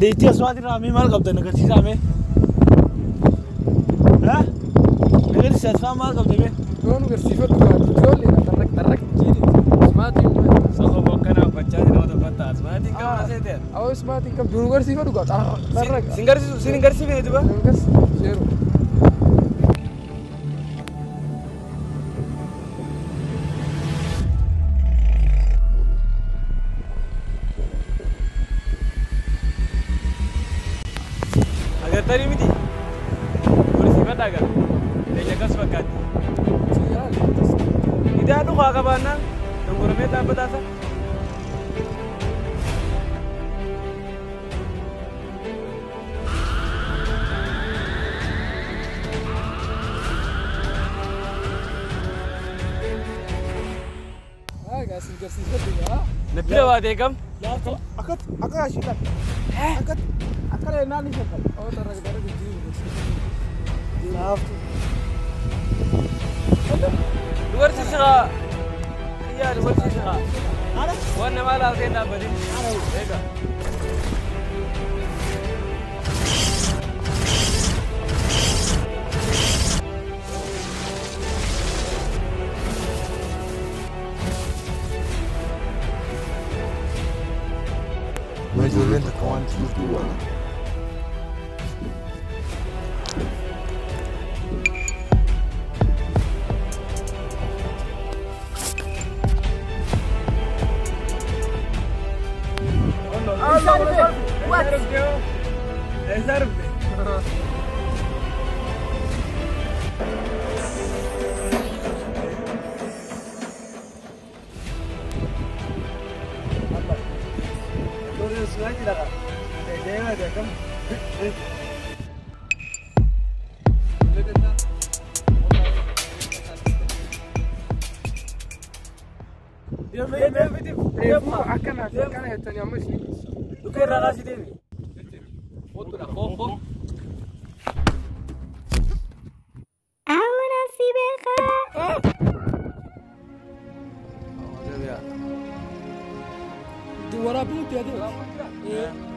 Deiti aswati rami mal qabda nagarsiisa ame. Ha? Nagarsiisa aswaa mal qabda be. Doon garsiifadhu ijoollee darrak jiidhi. Ismaatiin Soko bokkana faccaati nama tokkotta asmaatiin qabna seeteen. awwa ismaatiin qab doon garsiifadhu darrak. Sin garsiifne duba. Seeru. Agar tadi miti. Bersifat agar. Dia kas fakat. Tidak ada kau kabanan. Tunggu remeh tak betasa. Guys, garsiifadhu yaa. Nepira waate kam. Akat ashiitan. Akka leenaan ni shakal. Oh, darrak jiidhi. Laaftu. Dubarsiisa. Iya dubarsiisa. Ada? Wanna malah saya tak beri. Ega. Mais violenta com antes do ano. Akkana jettanii amma isin. Dukai rara si devi. Foto la fofo. Ahora sí verga. Waraabin nuti ade.